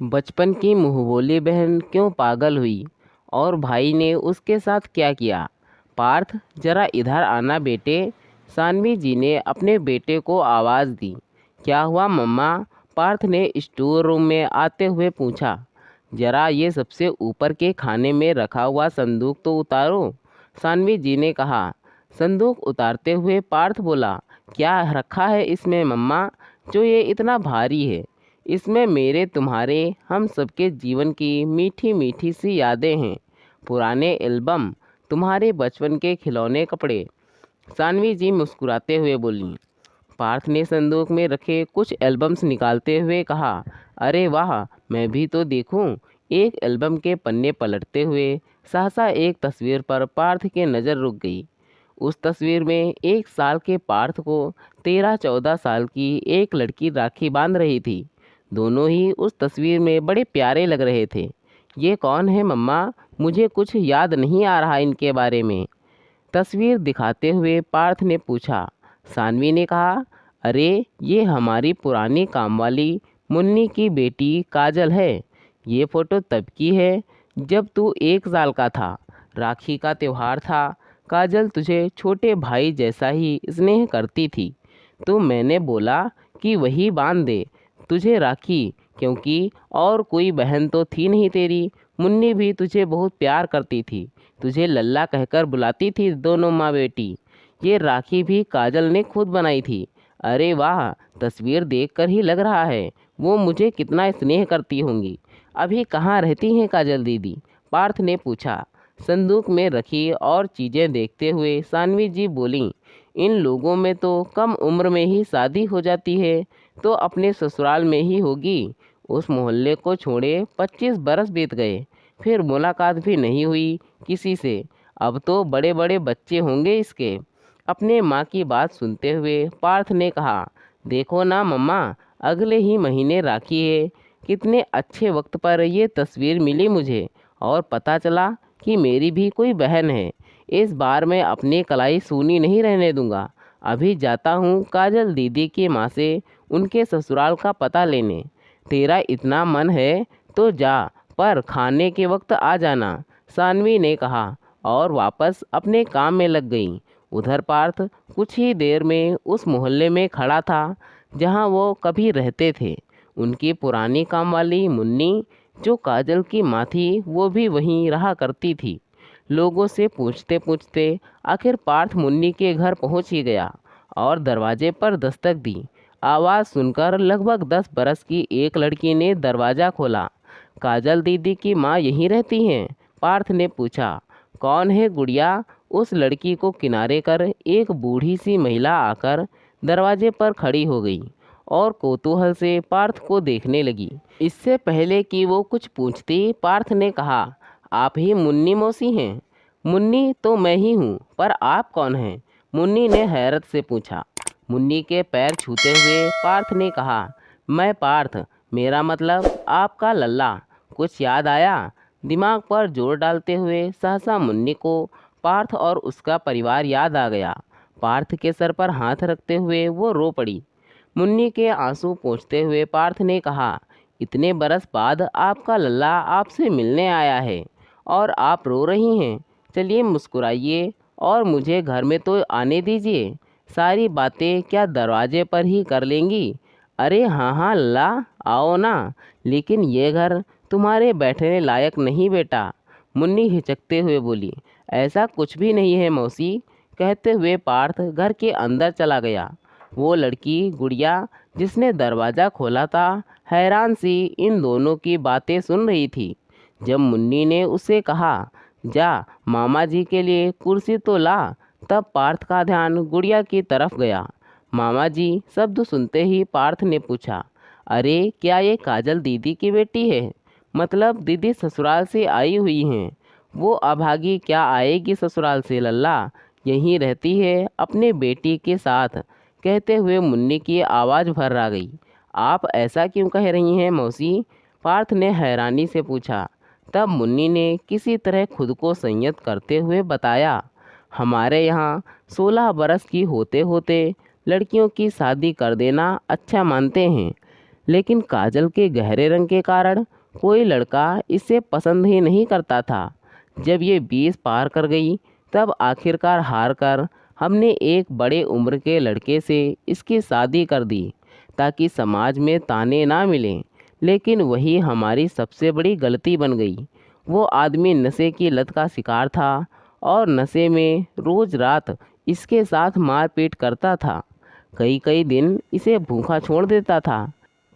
बचपन की मुँहबोली बहन क्यों पागल हुई और भाई ने उसके साथ क्या किया। पार्थ, जरा इधर आना बेटे। सानवी जी ने अपने बेटे को आवाज़ दी। क्या हुआ मम्मा? पार्थ ने स्टोर रूम में आते हुए पूछा। जरा ये सबसे ऊपर के खाने में रखा हुआ संदूक तो उतारो, सानवी जी ने कहा। संदूक उतारते हुए पार्थ बोला, क्या रखा है इसमें मम्मा, जो ये इतना भारी है? इसमें मेरे, तुम्हारे, हम सबके जीवन की मीठी मीठी सी यादें हैं। पुराने एल्बम, तुम्हारे बचपन के खिलौने कपड़े, सानवी जी मुस्कुराते हुए बोली। पार्थ ने संदूक में रखे कुछ एल्बम्स निकालते हुए कहा, अरे वाह, मैं भी तो देखूं। एक एल्बम के पन्ने पलटते हुए सहसा एक तस्वीर पर पार्थ की नज़र रुक गई। उस तस्वीर में 1 साल के पार्थ को 13-14 साल की एक लड़की राखी बांध रही थी। दोनों ही उस तस्वीर में बड़े प्यारे लग रहे थे। ये कौन है मम्मा? मुझे कुछ याद नहीं आ रहा इनके बारे में, तस्वीर दिखाते हुए पार्थ ने पूछा। सानवी ने कहा, अरे ये हमारी पुरानी कामवाली मुन्नी की बेटी काजल है। ये फ़ोटो तब की है जब तू 1 साल का था। राखी का त्यौहार था। काजल तुझे छोटे भाई जैसा ही स्नेह करती थी, तो मैंने बोला कि वही बांध दे तुझे राखी, क्योंकि और कोई बहन तो थी नहीं तेरी। मुन्नी भी तुझे बहुत प्यार करती थी, तुझे लल्ला कहकर बुलाती थी। दोनों माँ बेटी। ये राखी भी काजल ने खुद बनाई थी। अरे वाह, तस्वीर देखकर ही लग रहा है वो मुझे कितना स्नेह करती होंगी। अभी कहाँ रहती हैं काजल दीदी? पार्थ ने पूछा। संदूक में रखी और चीज़ें देखते हुए सानवी जी बोलीं, इन लोगों में तो कम उम्र में ही शादी हो जाती है, तो अपने ससुराल में ही होगी। उस मोहल्ले को छोड़े 25 बरस बीत गए, फिर मुलाकात भी नहीं हुई किसी से। अब तो बड़े बड़े बच्चे होंगे इसके। अपने माँ की बात सुनते हुए पार्थ ने कहा, देखो ना मम्मा, अगले ही महीने राखी है। कितने अच्छे वक्त पर ये तस्वीर मिली मुझे और पता चला कि मेरी भी कोई बहन है। इस बार मैं अपनी कलाई सूनी नहीं रहने दूंगा। अभी जाता हूँ काजल दीदी की माँ से उनके ससुराल का पता लेने। तेरा इतना मन है तो जा, पर खाने के वक्त आ जाना, सानवी ने कहा और वापस अपने काम में लग गई। उधर पार्थ कुछ ही देर में उस मोहल्ले में खड़ा था जहाँ वो कभी रहते थे। उनकी पुरानी काम वाली मुन्नी, जो काजल की माँ थी, वो भी वहीं रहा करती थी। लोगों से पूछते पूछते आखिर पार्थ मुन्नी के घर पहुंच ही गया और दरवाजे पर दस्तक दी। आवाज़ सुनकर लगभग 10 बरस की एक लड़की ने दरवाज़ा खोला। काजल दीदी की माँ यहीं रहती हैं? पार्थ ने पूछा। कौन है गुड़िया? उस लड़की को किनारे कर एक बूढ़ी सी महिला आकर दरवाजे पर खड़ी हो गई और कौतूहल से पार्थ को देखने लगी। इससे पहले कि वो कुछ पूछती, पार्थ ने कहा, आप ही मुन्नी मौसी हैं? मुन्नी तो मैं ही हूँ, पर आप कौन हैं? मुन्नी ने हैरत से पूछा। मुन्नी के पैर छूते हुए पार्थ ने कहा, मैं पार्थ, मेरा मतलब आपका लल्ला। कुछ याद आया? दिमाग पर जोर डालते हुए सहसा मुन्नी को पार्थ और उसका परिवार याद आ गया। पार्थ के सर पर हाथ रखते हुए वो रो पड़ी। मुन्नी के आंसू पोंछते हुए पार्थ ने कहा, इतने बरस बाद आपका लल्ला आपसे मिलने आया है और आप रो रही हैं। चलिए मुस्कुराइए और मुझे घर में तो आने दीजिए। सारी बातें क्या दरवाजे पर ही कर लेंगी? अरे हाँ हाँ लल्ला, आओ ना, लेकिन ये घर तुम्हारे बैठने लायक नहीं बेटा, मुन्नी हिचकते हुए बोली। ऐसा कुछ भी नहीं है मौसी, कहते हुए पार्थ घर के अंदर चला गया। वो लड़की गुड़िया जिसने दरवाज़ा खोला था, हैरान सी इन दोनों की बातें सुन रही थी। जब मुन्नी ने उसे कहा, जा मामा जी के लिए कुर्सी तो ला, तब पार्थ का ध्यान गुड़िया की तरफ गया। मामा जी शब्द सुनते ही पार्थ ने पूछा, अरे क्या ये काजल दीदी की बेटी है? मतलब दीदी ससुराल से आई हुई हैं? वो अभागी क्या आएगी ससुराल से लल्ला, यहीं रहती है अपने बेटी के साथ। कहते हुए मुन्नी की आवाज़ भर आ गई। आप ऐसा क्यों कह रही हैं मौसी? पार्थ ने हैरानी से पूछा। तब मुन्नी ने किसी तरह खुद को संयत करते हुए बताया, हमारे यहाँ 16 बरस की होते होते लड़कियों की शादी कर देना अच्छा मानते हैं। लेकिन काजल के गहरे रंग के कारण कोई लड़का इसे पसंद ही नहीं करता था। जब ये 20 पार कर गई तब आखिरकार हार कर हमने एक बड़े उम्र के लड़के से इसकी शादी कर दी ताकि समाज में ताने ना मिलें। लेकिन वही हमारी सबसे बड़ी गलती बन गई। वो आदमी नशे की लत का शिकार था और नशे में रोज़ रात इसके साथ मारपीट करता था। कई कई दिन इसे भूखा छोड़ देता था।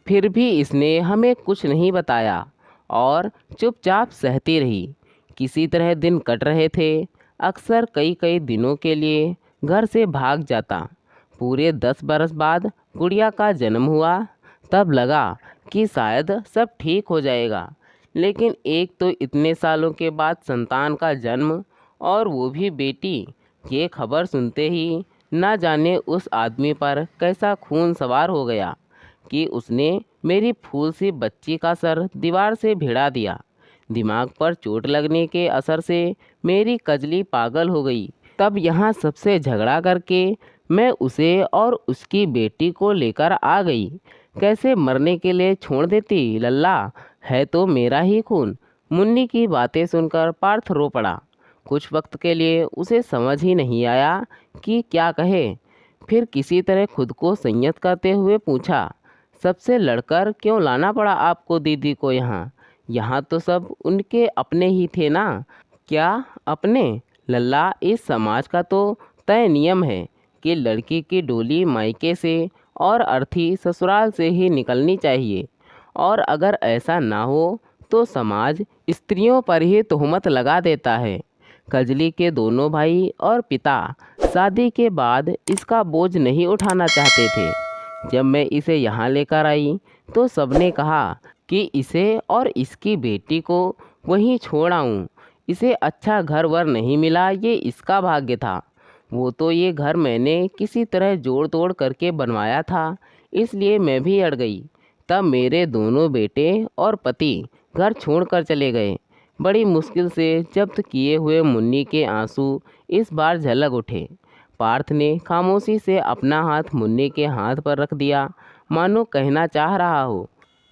फिर भी इसने हमें कुछ नहीं बताया और चुपचाप सहती रही। किसी तरह दिन कट रहे थे। अक्सर कई कई दिनों के लिए घर से भाग जाता। पूरे 10 बरस बाद गुड़िया का जन्म हुआ। तब लगा कि शायद सब ठीक हो जाएगा। लेकिन एक तो इतने सालों के बाद संतान का जन्म, और वो भी बेटी। ये खबर सुनते ही ना जाने उस आदमी पर कैसा खून सवार हो गया कि उसने मेरी फूल सी बच्ची का सर दीवार से भिड़ा दिया। दिमाग पर चोट लगने के असर से मेरी कजली पागल हो गई। तब यहाँ सबसे झगड़ा करके मैं उसे और उसकी बेटी को लेकर आ गई। कैसे मरने के लिए छोड़ देती लल्ला, है तो मेरा ही खून। मुन्नी की बातें सुनकर पार्थ रो पड़ा। कुछ वक्त के लिए उसे समझ ही नहीं आया कि क्या कहे। फिर किसी तरह खुद को संयत करते हुए पूछा, सबसे लड़कर क्यों लाना पड़ा आपको दीदी को यहाँ? यहाँ तो सब उनके अपने ही थे ना। क्या अपने? लल्ला, इस समाज का तो तय नियम है कि लड़की की डोली मायके से और अर्थी ससुराल से ही निकलनी चाहिए। और अगर ऐसा ना हो तो समाज स्त्रियों पर ही तोहमत लगा देता है। कजली के दोनों भाई और पिता शादी के बाद इसका बोझ नहीं उठाना चाहते थे। जब मैं इसे यहाँ लेकर आई तो सबने कहा कि इसे और इसकी बेटी को वहीं छोड़ आऊँ। इसे अच्छा घर वर नहीं मिला, ये इसका भाग्य था। वो तो ये घर मैंने किसी तरह जोड़ तोड़ करके बनवाया था, इसलिए मैं भी अड़ गई। तब मेरे दोनों बेटे और पति घर छोड़कर चले गए। बड़ी मुश्किल से जब्त किए हुए मुन्नी के आंसू इस बार झलक उठे। पार्थ ने खामोशी से अपना हाथ मुन्नी के हाथ पर रख दिया, मानो कहना चाह रहा हो,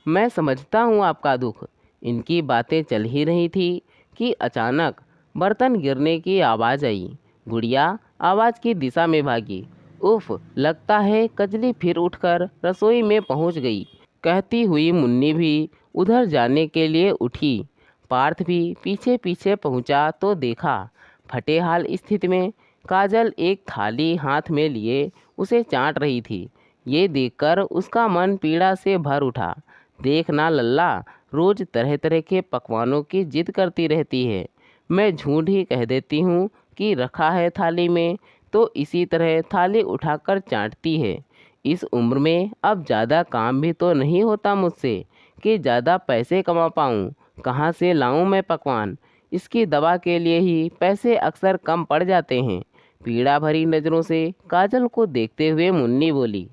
मैं समझता हूँ आपका दुख। इनकी बातें चल ही रही थी कि अचानक बर्तन गिरने की आवाज़ आई। गुड़िया आवाज़ की दिशा में भागी। उफ, लगता है कजली फिर उठकर रसोई में पहुँच गई, कहती हुई मुन्नी भी उधर जाने के लिए उठी। पार्थ भी पीछे पीछे पहुंचा तो देखा फटे हाल स्थिति में काजल एक थाली हाथ में लिए उसे चाट रही थी। ये देखकर उसका मन पीड़ा से भर उठा। देखना लल्ला, रोज़ तरह तरह के पकवानों की जिद करती रहती है। मैं झूठ ही कह देती हूँ कि रखा है थाली में, तो इसी तरह थाली उठाकर चाटती है। इस उम्र में अब ज़्यादा काम भी तो नहीं होता मुझसे कि ज़्यादा पैसे कमा पाऊँ। कहाँ से लाऊं मैं पकवान? इसकी दवा के लिए ही पैसे अक्सर कम पड़ जाते हैं। पीड़ा भरी नज़रों से काजल को देखते हुए मुन्नी बोली।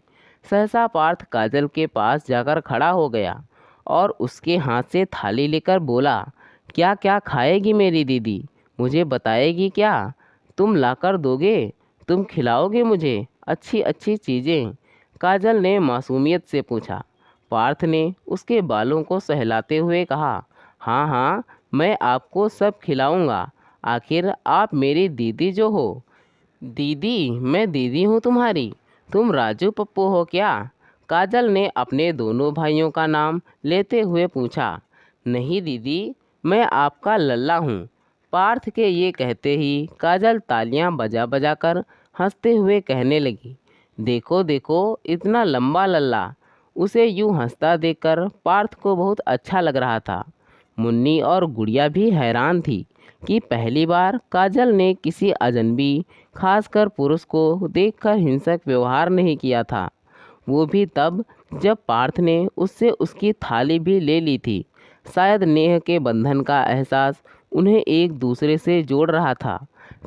सहसा पार्थ काजल के पास जाकर खड़ा हो गया और उसके हाथ से थाली लेकर बोला, क्या क्या खाएगी मेरी दीदी? मुझे बताएगी क्या? तुम लाकर दोगे? तुम खिलाओगे मुझे अच्छी अच्छी चीज़ें? काजल ने मासूमियत से पूछा। पार्थ ने उसके बालों को सहलाते हुए कहा, हाँ हाँ, मैं आपको सब खिलाऊंगा। आखिर आप मेरी दीदी जो हो। दीदी? मैं दीदी हूँ तुम्हारी? तुम राजू पप्पू हो क्या? काजल ने अपने दोनों भाइयों का नाम लेते हुए पूछा। नहीं दीदी, मैं आपका लल्ला हूँ। पार्थ के ये कहते ही काजल तालियां बजा बजा कर हंसते हुए कहने लगी, देखो देखो, इतना लंबा लल्ला। उसे यूं हंसता देखकर पार्थ को बहुत अच्छा लग रहा था। मुन्नी और गुड़िया भी हैरान थी कि पहली बार काजल ने किसी अजनबी, खासकर पुरुष को देखकर हिंसक व्यवहार नहीं किया था। वो भी तब जब पार्थ ने उससे उसकी थाली भी ले ली थी। शायद नेह के बंधन का एहसास उन्हें एक दूसरे से जोड़ रहा था।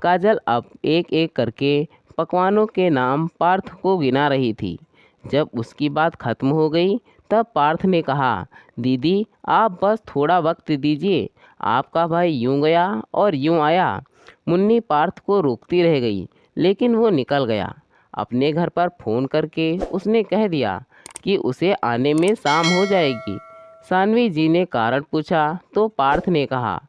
काजल अब एक एक करके पकवानों के नाम पार्थ को गिना रही थी। जब उसकी बात खत्म हो गई तब पार्थ ने कहा, दीदी आप बस थोड़ा वक्त दीजिए, आपका भाई यूं गया और यूं आया। मुन्नी पार्थ को रोकती रह गई, लेकिन वो निकल गया। अपने घर पर फ़ोन करके उसने कह दिया कि उसे आने में शाम हो जाएगी। सानवी जी ने कारण पूछा तो पार्थ ने कहा,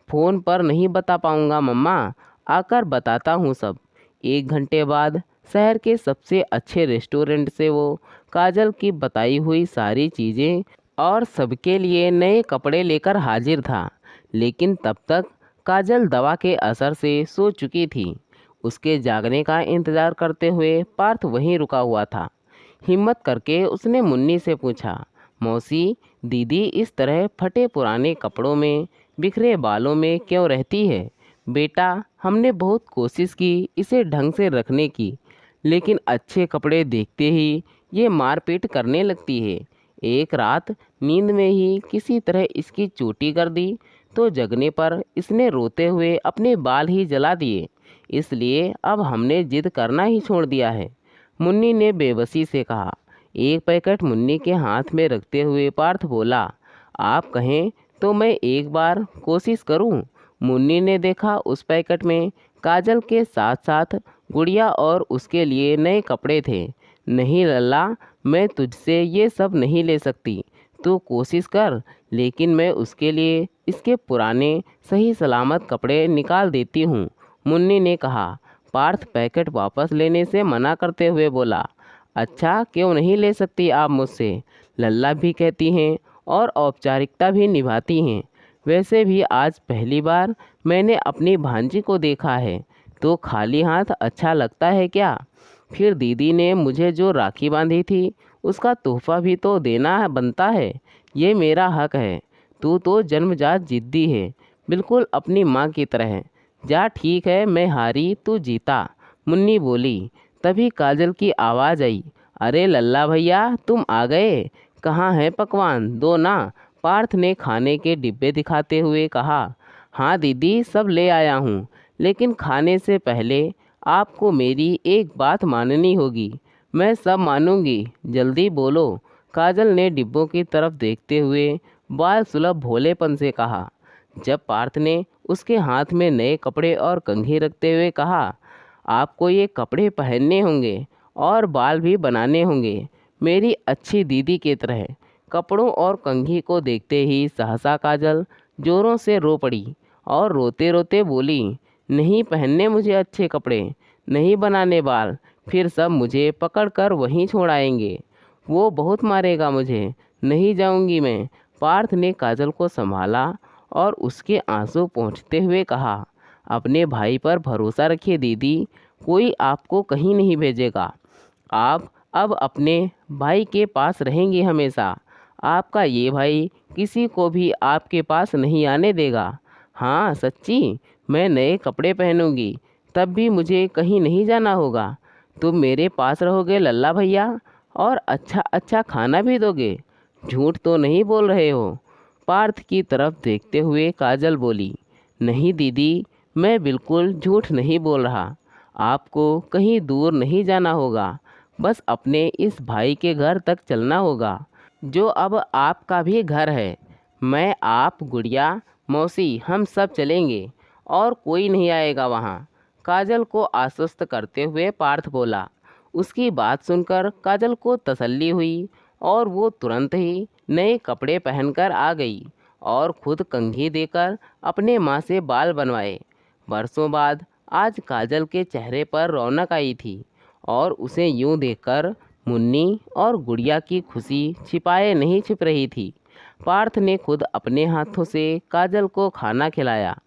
फ़ोन पर नहीं बता पाऊंगा मम्मा, आकर बताता हूँ सब। 1 घंटे बाद शहर के सबसे अच्छे रेस्टोरेंट से वो काजल की बताई हुई सारी चीज़ें और सबके लिए नए कपड़े लेकर हाजिर था। लेकिन तब तक काजल दवा के असर से सो चुकी थी। उसके जागने का इंतज़ार करते हुए पार्थ वहीं रुका हुआ था। हिम्मत करके उसने मुन्नी से पूछा, मौसी, दीदी इस तरह फटे पुराने कपड़ों में, बिखरे बालों में क्यों रहती है? बेटा, हमने बहुत कोशिश की इसे ढंग से रखने की, लेकिन अच्छे कपड़े देखते ही ये मारपीट करने लगती है। एक रात नींद में ही किसी तरह इसकी चोटी कर दी, तो जगने पर इसने रोते हुए अपने बाल ही जला दिए। इसलिए अब हमने जिद करना ही छोड़ दिया है, मुन्नी ने बेबसी से कहा। एक पैकेट मुन्नी के हाथ में रखते हुए पार्थ बोला, आप कहें तो मैं एक बार कोशिश करूं? मुन्नी ने देखा उस पैकेट में काजल के साथ साथ गुड़िया और उसके लिए नए कपड़े थे। नहीं लल्ला, मैं तुझसे ये सब नहीं ले सकती, तू कोशिश कर, लेकिन मैं उसके लिए इसके पुराने सही सलामत कपड़े निकाल देती हूँ, मुन्नी ने कहा। पार्थ पैकेट वापस लेने से मना करते हुए बोला, अच्छा क्यों नहीं ले सकती आप मुझसे? लल्ला भी कहती हैं और औपचारिकता भी निभाती हैं। वैसे भी आज पहली बार मैंने अपनी भांजी को देखा है, तो खाली हाथ अच्छा लगता है क्या? फिर दीदी ने मुझे जो राखी बांधी थी उसका तोहफा भी तो देना बनता है, ये मेरा हक है। तू तो जन्मजात जिद्दी है, बिल्कुल अपनी माँ की तरह। जा ठीक है, मैं हारी तू जीता, मुन्नी बोली। तभी काजल की आवाज़ आई, अरे लल्ला भैया तुम आ गए, कहाँ हैं पकवान, दो ना? पार्थ ने खाने के डिब्बे दिखाते हुए कहा। हाँ दीदी, सब ले आया हूँ, लेकिन खाने से पहले आपको मेरी एक बात माननी होगी। मैं सब मानूंगी, जल्दी बोलो, काजल ने डिब्बों की तरफ देखते हुए बाल सुलभ भोलेपन से कहा। जब पार्थ ने उसके हाथ में नए कपड़े और कंघी रखते हुए कहा, आपको ये कपड़े पहनने होंगे और बाल भी बनाने होंगे, मेरी अच्छी दीदी की तरह। कपड़ों और कंघी को देखते ही सहसा काजल जोरों से रो पड़ी और रोते रोते बोली, नहीं पहनने मुझे अच्छे कपड़े, नहीं बनाने बाल, फिर सब मुझे पकड़कर वहीं छोड़ाएंगे, वो बहुत मारेगा मुझे, नहीं जाऊंगी मैं। पार्थ ने काजल को संभाला और उसके आंसू पोंछते हुए कहा, अपने भाई पर भरोसा रखिए दीदी, कोई आपको कहीं नहीं भेजेगा। आप अब अपने भाई के पास रहेंगी हमेशा। आपका ये भाई किसी को भी आपके पास नहीं आने देगा। हाँ सच्ची, मैं नए कपड़े पहनूंगी, तब भी मुझे कहीं नहीं जाना होगा। तुम मेरे पास रहोगे लल्ला भैया, और अच्छा अच्छा खाना भी दोगे। झूठ तो नहीं बोल रहे हो? पार्थ की तरफ देखते हुए काजल बोली, नहीं दीदी, मैं बिल्कुल झूठ नहीं बोल रहा। आपको कहीं दूर नहीं जाना होगा, बस अपने इस भाई के घर तक चलना होगा, जो अब आपका भी घर है। मैं, आप, गुड़िया, मौसी, हम सब चलेंगे और कोई नहीं आएगा वहाँ, काजल को आश्वस्त करते हुए पार्थ बोला। उसकी बात सुनकर काजल को तसल्ली हुई और वो तुरंत ही नए कपड़े पहनकर आ गई और खुद कंघी देकर अपने माँ से बाल बनवाए। बरसों बाद आज काजल के चेहरे पर रौनक आई थी और उसे यूं देखकर मुन्नी और गुड़िया की खुशी छिपाए नहीं छिप रही थी। पार्थ ने खुद अपने हाथों से काजल को खाना खिलाया।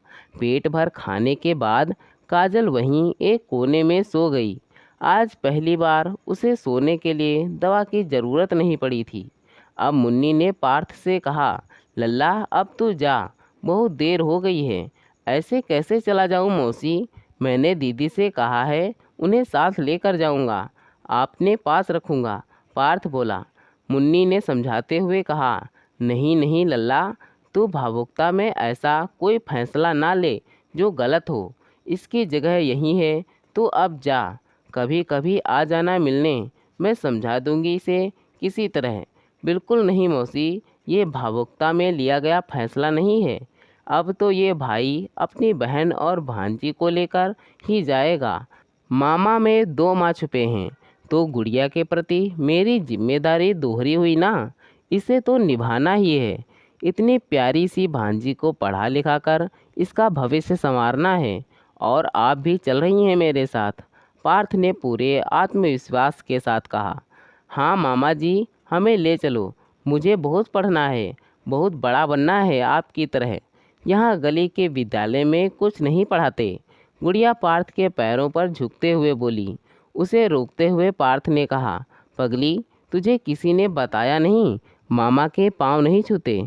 पेट भर खाने के बाद काजल वहीं एक कोने में सो गई। आज पहली बार उसे सोने के लिए दवा की ज़रूरत नहीं पड़ी थी। अब मुन्नी ने पार्थ से कहा, लल्ला अब तू जा, बहुत देर हो गई है। ऐसे कैसे चला जाऊं मौसी, मैंने दीदी से कहा है उन्हें साथ लेकर जाऊंगा, आपने पास रखूंगा, पार्थ बोला। मुन्नी ने समझाते हुए कहा, नहीं नहीं लल्ला, तू भावुकता में ऐसा कोई फैसला ना ले जो गलत हो, इसकी जगह यही है, तू अब जा, कभी कभी आ जाना मिलने, मैं समझा दूंगी इसे किसी तरह। बिल्कुल नहीं मौसी, ये भावुकता में लिया गया फैसला नहीं है। अब तो ये भाई अपनी बहन और भांजी को लेकर ही जाएगा। मामा में दो माँ छुपे हैं, तो गुड़िया के प्रति मेरी जिम्मेदारी दोहरी हुई ना। इसे तो निभाना ही है। इतनी प्यारी सी भांजी को पढ़ा लिखा कर इसका भविष्य संवारना है। और आप भी चल रही हैं मेरे साथ? पार्थ ने पूरे आत्मविश्वास के साथ कहा। हाँ मामा जी, हमें ले चलो। मुझे बहुत पढ़ना है, बहुत बड़ा बनना है आपकी तरह। यहाँ गली के विद्यालय में कुछ नहीं पढ़ाते। गुड़िया पार्थ के पैरों पर झुकते हुए बोली। उसे रोकते हुए पार्थ ने कहा, पगली, तुझे किसी ने बताया नहीं, मामा के पाँव नहीं छूते।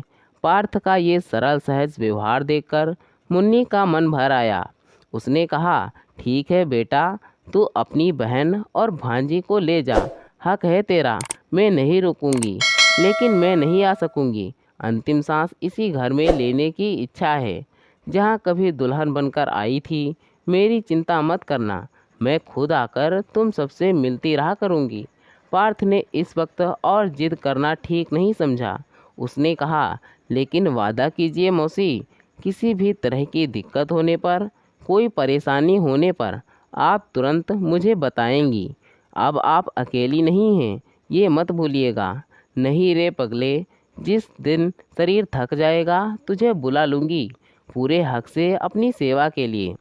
पार्थ का ये सरल सहज व्यवहार देखकर मुन्नी का मन भर आया। उसने कहा, ठीक है बेटा, तू अपनी बहन और भांजी को ले जा। हक है तेरा, मैं नहीं रुकूंगी। लेकिन मैं नहीं आ सकूंगी। अंतिम सांस इसी घर में लेने की इच्छा है, जहाँ कभी दुल्हन बनकर आई थी। मेरी चिंता मत करना, मैं खुद आकर तुम सबसे मिलती रहा करूंगी। पार्थ ने इस वक्त और जिद करना ठीक नहीं समझा। उसने कहा, लेकिन वादा कीजिए मौसी, किसी भी तरह की दिक्कत होने पर, कोई परेशानी होने पर आप तुरंत मुझे बताएंगी। अब आप अकेली नहीं हैं, ये मत भूलिएगा। नहीं रे पगले, जिस दिन शरीर थक जाएगा तुझे बुला लूँगी, पूरे हक से अपनी सेवा के लिए।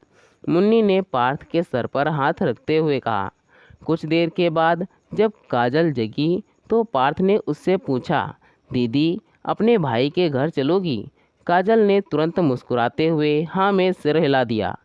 मुन्नी ने पार्थ के सर पर हाथ रखते हुए कहा। कुछ देर के बाद जब काजल जगी तो पार्थ ने उससे पूछा, दीदी, अपने भाई के घर चलोगी? काजल ने तुरंत मुस्कुराते हुए हाँ में सिर हिला दिया।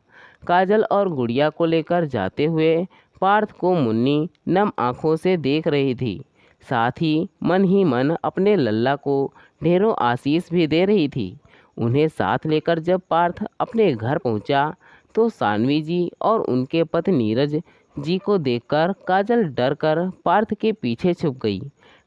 काजल और गुड़िया को लेकर जाते हुए पार्थ को मुन्नी नम आँखों से देख रही थी। साथ ही मन अपने लल्ला को ढेरों आशीष भी दे रही थी। उन्हें साथ लेकर जब पार्थ अपने घर पहुंचा तो सानवी जी और उनके पति नीरज जी को देखकर काजल डर कर पार्थ के पीछे छुप गई।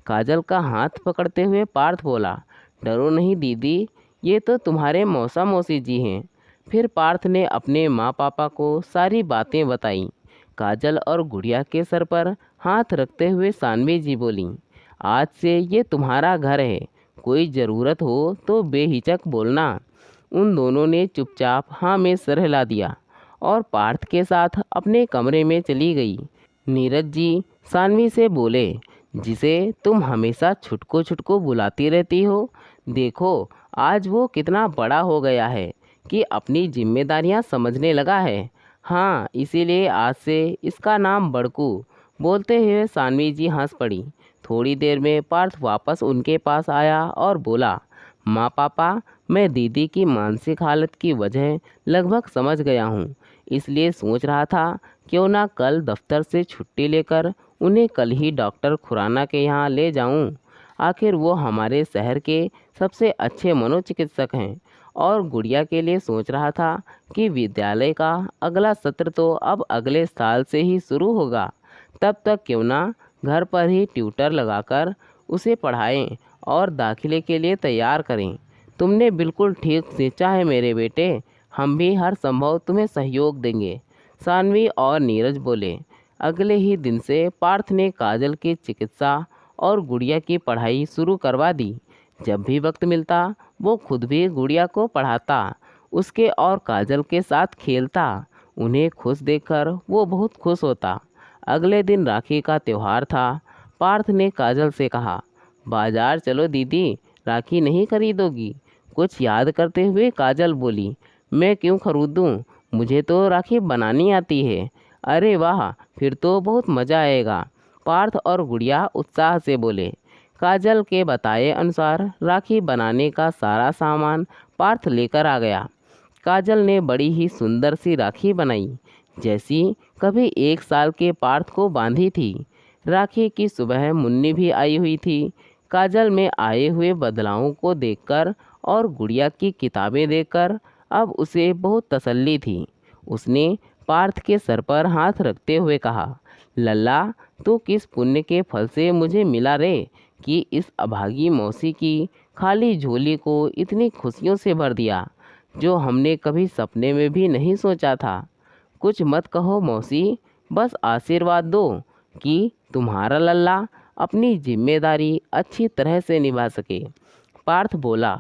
काजल का हाथ पकड़ते हुए पार्थ बोला, डरो नहीं दीदी, ये तो तुम्हारे मौसा मौसी जी हैं। फिर पार्थ ने अपने माँ पापा को सारी बातें बताईं। काजल और गुड़िया के सर पर हाथ रखते हुए सानवी जी बोली, आज से ये तुम्हारा घर है, कोई ज़रूरत हो तो बेहिचक बोलना। उन दोनों ने चुपचाप हाँ में सर हिला दिया और पार्थ के साथ अपने कमरे में चली गई। नीरज जी सानवी से बोले, जिसे तुम हमेशा छुटको छुटको बुलाती रहती हो, देखो आज वो कितना बड़ा हो गया है कि अपनी जिम्मेदारियां समझने लगा है। हाँ, इसीलिए आज से इसका नाम बड़कू। बोलते हुए सानवी जी हंस पड़ी। थोड़ी देर में पार्थ वापस उनके पास आया और बोला, माँ पापा, मैं दीदी की मानसिक हालत की वजह लगभग समझ गया हूँ। इसलिए सोच रहा था क्यों ना कल दफ्तर से छुट्टी लेकर उन्हें कल ही डॉक्टर खुराना के यहाँ ले जाऊँ। आखिर वो हमारे शहर के सबसे अच्छे मनोचिकित्सक हैं। और गुड़िया के लिए सोच रहा था कि विद्यालय का अगला सत्र तो अब अगले साल से ही शुरू होगा। तब तक क्यों ना घर पर ही ट्यूटर लगाकर उसे पढ़ाएं और दाखिले के लिए तैयार करें। तुमने बिल्कुल ठीक सोचा है मेरे बेटे, हम भी हर संभव तुम्हें सहयोग देंगे, सानवी और नीरज बोले। अगले ही दिन से पार्थ ने काजल की चिकित्सा और गुड़िया की पढ़ाई शुरू करवा दी। जब भी वक्त मिलता वो खुद भी गुड़िया को पढ़ाता, उसके और काजल के साथ खेलता। उन्हें खुश देखकर वो बहुत खुश होता। अगले दिन राखी का त्यौहार था। पार्थ ने काजल से कहा, बाजार चलो दीदी, राखी नहीं खरीदोगी? कुछ याद करते हुए काजल बोली, मैं क्यों खरीदूं, मुझे तो राखी बनानी आती है। अरे वाह, फिर तो बहुत मज़ा आएगा, पार्थ और गुड़िया उत्साह से बोले। काजल के बताए अनुसार राखी बनाने का सारा सामान पार्थ लेकर आ गया। काजल ने बड़ी ही सुंदर सी राखी बनाई, जैसी कभी 1 साल के पार्थ को बांधी थी। राखी की सुबह मुन्नी भी आई हुई थी। काजल में आए हुए बदलावों को देखकर और गुड़िया की किताबें देखकर अब उसे बहुत तसल्ली थी। उसने पार्थ के सर पर हाथ रखते हुए कहा, लल्ला, तू किस पुण्य के फल से मुझे मिला रे कि इस अभागी मौसी की खाली झोली को इतनी खुशियों से भर दिया, जो हमने कभी सपने में भी नहीं सोचा था। कुछ मत कहो मौसी, बस आशीर्वाद दो कि तुम्हारा लल्ला अपनी जिम्मेदारी अच्छी तरह से निभा सके। पार्थ बोला,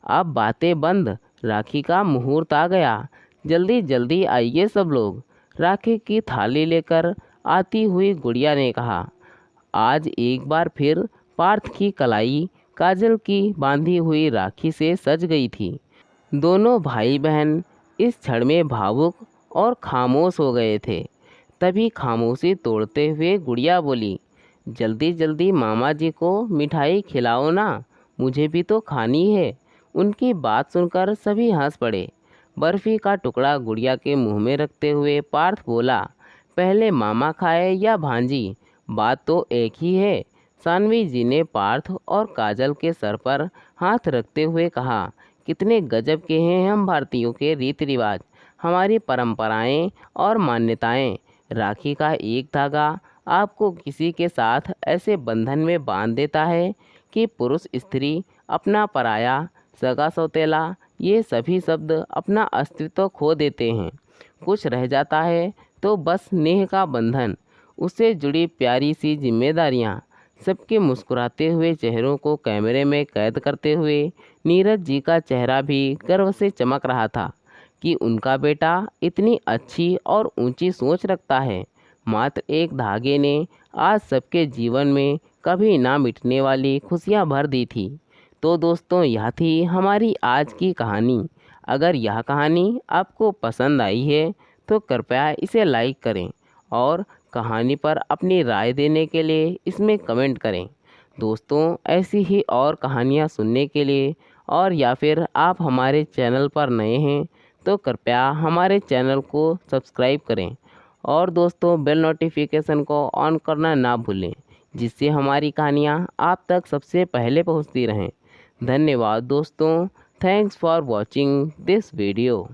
अब बातें बंद, राखी का मुहूर्त आ गया, जल्दी जल्दी आइए सब लोग। राखी की थाली लेकर आती हुई गुड़िया ने कहा, आज एक बार फिर पार्थ की कलाई काजल की बांधी हुई राखी से सज गई थी। दोनों भाई बहन इस क्षण में भावुक और खामोश हो गए थे। तभी खामोशी तोड़ते हुए गुड़िया बोली, जल्दी जल्दी मामा जी को मिठाई खिलाओ ना, मुझे भी तो खानी है। उनकी बात सुनकर सभी हंस पड़े। बर्फ़ी का टुकड़ा गुड़िया के मुंह में रखते हुए पार्थ बोला, पहले मामा खाए या भांजी, बात तो एक ही है। सानवी जी ने पार्थ और काजल के सर पर हाथ रखते हुए कहा, कितने गजब के हैं हम भारतीयों के रीति रिवाज, हमारी परंपराएं और मान्यताएं। राखी का एक धागा आपको किसी के साथ ऐसे बंधन में बांध देता है कि पुरुष स्त्री, अपना पराया, सगा सौतेला, ये सभी शब्द अपना अस्तित्व खो देते हैं। कुछ रह जाता है तो बस नेह का बंधन, उससे जुड़ी प्यारी सी जिम्मेदारियाँ। सबके मुस्कुराते हुए चेहरों को कैमरे में कैद करते हुए नीरज जी का चेहरा भी गर्व से चमक रहा था कि उनका बेटा इतनी अच्छी और ऊंची सोच रखता है। मात्र एक धागे ने आज सबके जीवन में कभी ना मिटने वाली खुशियां भर दी थी। तो दोस्तों, यह थी हमारी आज की कहानी। अगर यह कहानी आपको पसंद आई है तो कृपया इसे लाइक करें और कहानी पर अपनी राय देने के लिए इसमें कमेंट करें। दोस्तों, ऐसी ही और कहानियाँ सुनने के लिए और या फिर आप हमारे चैनल पर नए हैं तो कृपया हमारे चैनल को सब्सक्राइब करें और दोस्तों बेल नोटिफिकेशन को ऑन करना ना भूलें, जिससे हमारी कहानियाँ आप तक सबसे पहले पहुँचती रहें। धन्यवाद दोस्तों। Thanks for watching this video.